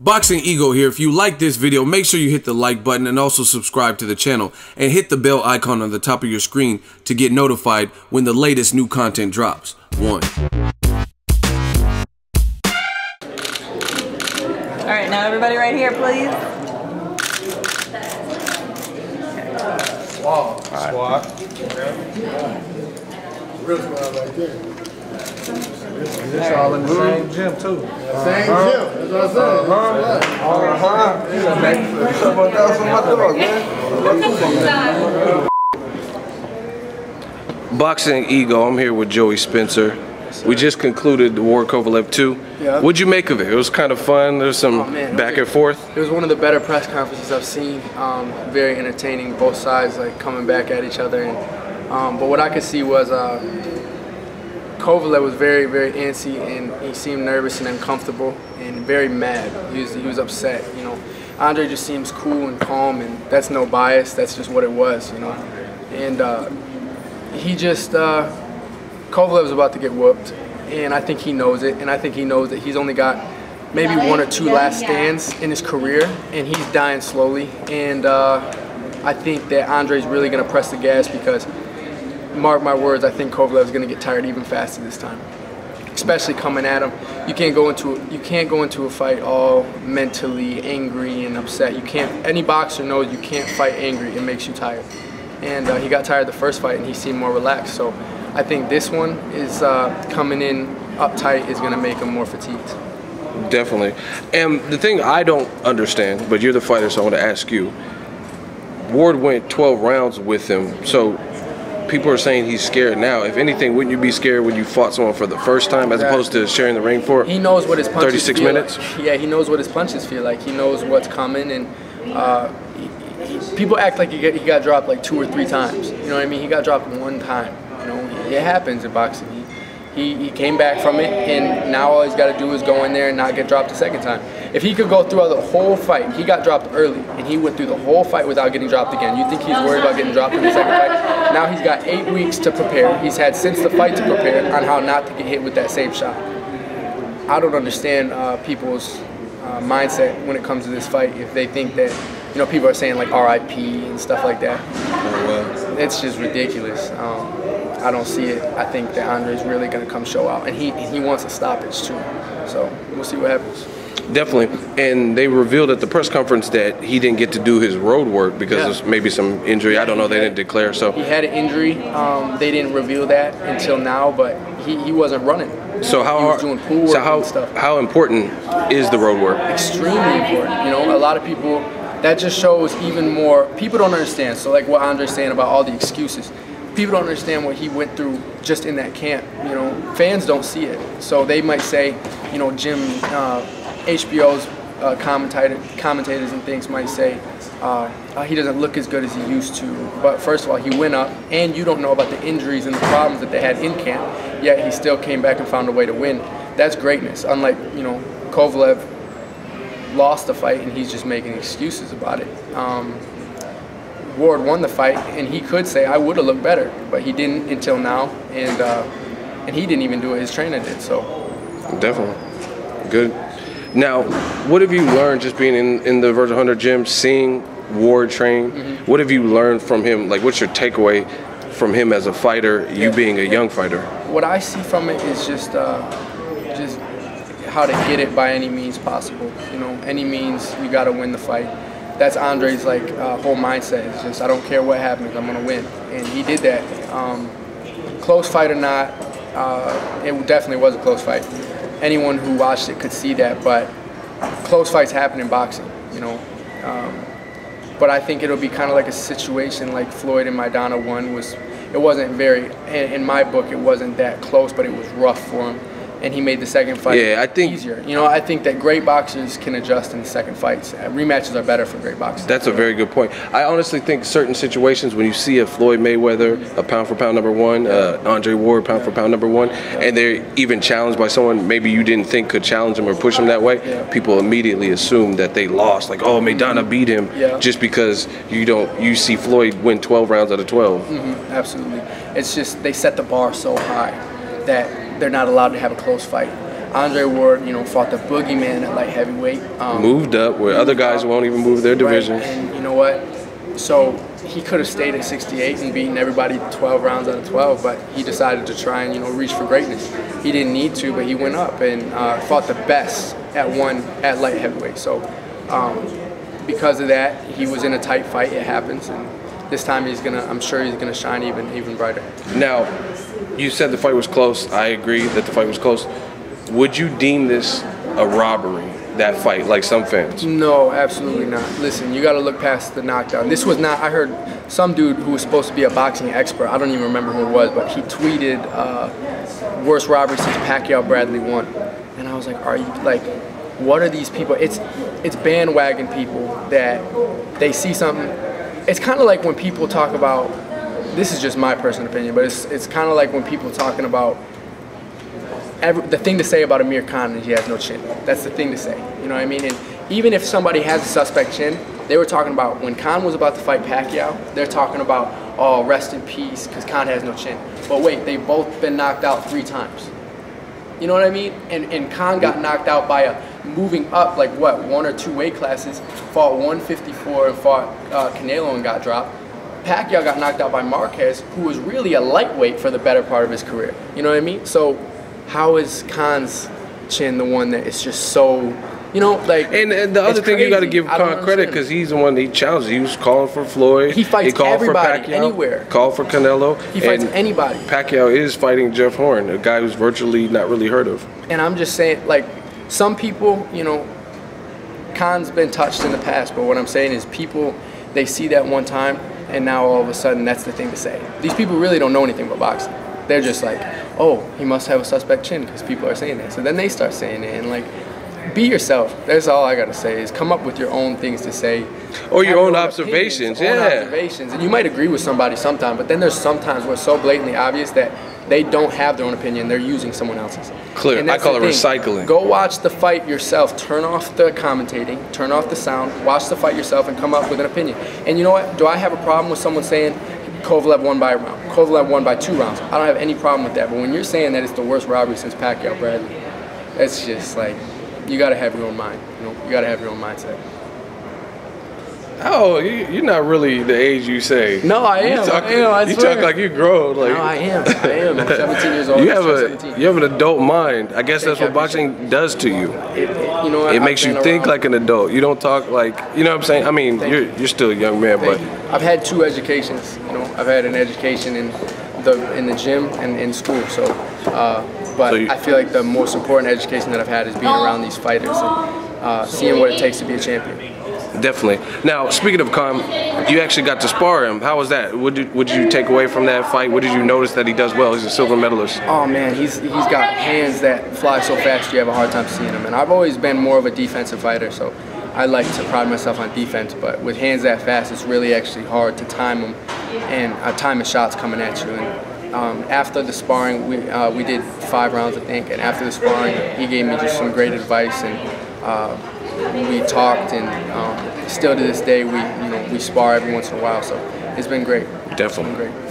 Boxingego here. If you like this video, make sure you hit the like button and also subscribe to the channel and hit the bell icon on the top of your screen to get notified when the latest new content drops. Alright, now everybody right here, please. Squad. Squad. Real squad right there. It's all in the same gym too. Same gym. That's what I said. Boxingego, I'm here with Joey Spencer. We just concluded the Ward Kovalev 2. Yeah. What'd you make of it? It was kind of fun. There's some back and forth. It was one of the better press conferences I've seen. Very entertaining, both sides like coming back at each other. And, but what I could see was Kovalev was very, very antsy, and he seemed nervous and uncomfortable and very mad. He was upset. You know, Andre just seems cool and calm, and that's no bias. That's just what it was. You know, and he just. Kovalev was about to get whooped, and I think he knows it, and I think he knows that he's only got maybe one or two last stands in his career, and he's dying slowly, and I think that Andre's really going to press the gas because, mark my words, I think Kovalev's going to get tired even faster this time, especially coming at him. You can't go into a fight all mentally angry and upset. You can't. Any boxer knows you can't fight angry. It makes you tired, and he got tired the first fight, and he seemed more relaxed. So I think this one is coming in uptight is going to make him more fatigued. Definitely. And the thing I don't understand, but you're the fighter, so I want to ask you. Ward went 12 rounds with him, so people are saying he's scared now. If anything, wouldn't you be scared when you fought someone for the first time as opposed to sharing the ring for? He knows what his punches 36 feel minutes? Like. Yeah, he knows what his punches feel like. He knows what's coming, and people act like he got dropped like 2 or 3 times. You know what I mean? He got dropped one time. You know, it happens in boxing. He came back from it, and now all he's got to do is go in there and not get dropped the second time. If he could go throughout the whole fight, he got dropped early, and he went through the whole fight without getting dropped again. You think he's worried about getting dropped in the second fight? Now he's got 8 weeks to prepare. He's had since the fight to prepare on how not to get hit with that same shot. I don't understand people's mindset when it comes to this fight. If they think that, you know, people are saying like RIP and stuff like that. It's just ridiculous. I don't see it. I think that Andre's really going to come show out, and he wants a stoppage too. So we'll see what happens. Definitely. And they revealed at the press conference that he didn't get to do his road work because of maybe some injury. I don't know. They didn't declare. So he had an injury. They didn't reveal that until now, but he wasn't running. So how he was doing pool work and stuff. How important is the road work? Extremely important. You know, a lot of people. That just shows even more. People don't understand. So like what Andre's saying about all the excuses. People don't understand what he went through just in that camp. You know, fans don't see it. So they might say, you know, HBO's commentators and things might say he doesn't look as good as he used to. But first of all, he went up, and you don't know about the injuries and the problems that they had in camp. Yet he still came back and found a way to win. That's greatness. Unlike, you know, Kovalev lost the fight and he's just making excuses about it. Ward won the fight, and he could say, I would have looked better, but he didn't until now, and he didn't even do it, his trainer did, so. Definitely. Good. Now, what have you learned just being in the Virgil Hunter gym, seeing Ward train? What have you learned from him? Like, what's your takeaway from him as a fighter, you being a young fighter? What I see from it is just how to get it by any means possible. You know, any means you got to win the fight. That's Andre's like whole mindset. It's just, I don't care what happens, I'm gonna win, and he did that. Close fight or not, it definitely was a close fight. Anyone who watched it could see that, but close fights happen in boxing, you know. But I think it'll be kind of like a situation like Floyd and Maidana one was. It wasn't very, in my book, it wasn't that close, but it was rough for him. And he made the second fight easier. You know, I think that great boxers can adjust in the second fights. Rematches are better for great boxers. That's a very good point. I honestly think certain situations when you see a Floyd Mayweather, a pound-for-pound #1, Andre Ward, pound-for-pound #1, and they're even challenged by someone maybe you didn't think could challenge them or push them that way, people immediately assume that they lost. Like, oh, Maidana beat him just because you see Floyd win 12 rounds out of 12. Absolutely. It's just they set the bar so high that they're not allowed to have a close fight. Andre Ward, you know, fought the boogeyman at light heavyweight. Moved up where other guys won't even move their division. Right. And you know what? So he could have stayed at 68 and beaten everybody 12 rounds out of 12, but he decided to try and, you know, reach for greatness. He didn't need to, but he went up and fought the best at light heavyweight. So because of that, he was in a tight fight. It happens, and this time I'm sure he's gonna shine even brighter. Now, you said the fight was close. I agree that the fight was close. Would you deem this a robbery, that fight, like some fans? No, absolutely not. Listen, you got to look past the knockdown. This was not, I heard some dude who was supposed to be a boxing expert, I don't even remember who it was, but he tweeted, worst robbery since Pacquiao Bradley won. And I was like, are you, like, what are these people? It's bandwagon people that they see something. It's kind of like when people talk about, this is just my personal opinion, but it's kind of like when people talking about, the thing to say about Amir Khan is he has no chin. That's the thing to say. You know what I mean? And even if somebody has a suspect chin, they were talking about when Khan was about to fight Pacquiao, they're talking about, oh, rest in peace, because Khan has no chin. But wait, they've both been knocked out 3 times. You know what I mean? And Khan got knocked out by moving up, like what, 1 or 2 weight classes, fought 154 and fought Canelo and got dropped. Pacquiao got knocked out by Marquez, who was really a lightweight for the better part of his career. You know what I mean? So how is Khan's chin the one that is just so, you know, like? And the other thing, you got to give Khan credit because he's the one he challenged. He was calling for Floyd. He fights everybody, for Pacquiao, anywhere. Called for Canelo. He fights anybody. Pacquiao is fighting Jeff Horn, a guy who's virtually not really heard of. And I'm just saying, like, some people, you know, Khan's been touched in the past, but what I'm saying is people, they see that one time, and now all of a sudden that's the thing to say. These people really don't know anything about boxing. They're just like, oh, he must have a suspect chin because people are saying that. So then they start saying it, and like, be yourself. That's all I gotta say is come up with your own things to say. Or your own observations, observations. And you might agree with somebody sometime, but then there's sometimes where it's so blatantly obvious that they don't have their own opinion, they're using someone else's. Clear, I call it recycling. Go watch the fight yourself, turn off the commentating, turn off the sound, watch the fight yourself and come up with an opinion. And you know what, do I have a problem with someone saying Kovalev won by a round, Kovalev won by 2 rounds? I don't have any problem with that, but when you're saying that it's the worst robbery since Pacquiao Bradley, it's just like, you gotta have your own mind, you know, you gotta have your own mindset. Oh, you're not really the age you say. No, I am. You talk like you grown. Like, no, I am. I'm 17 years old. You have an adult mind. I guess that's what boxing does to you. You know what? It makes you think like an adult. You don't talk like, you know what I'm saying? I mean, you're still a young man, but I've had 2 educations. You know, I've had an education in the gym and in school. So, but I feel like the most important education that I've had is being around these fighters and seeing what it takes to be a champion. Definitely. Now, speaking of Khan, you actually got to spar him. How was that? What did you take away from that fight? What did you notice that he does well? He's a silver medalist. Oh man, he's got hands that fly so fast you have a hard time seeing him. And I've always been more of a defensive fighter, so I like to pride myself on defense. But with hands that fast, it's really actually hard to time them and time the shots coming at you. And after the sparring, we did 5 rounds, I think. And after the sparring, he gave me just some great advice and. We talked, and still to this day we spar every once in a while. So it's been great. Definitely. It's been great.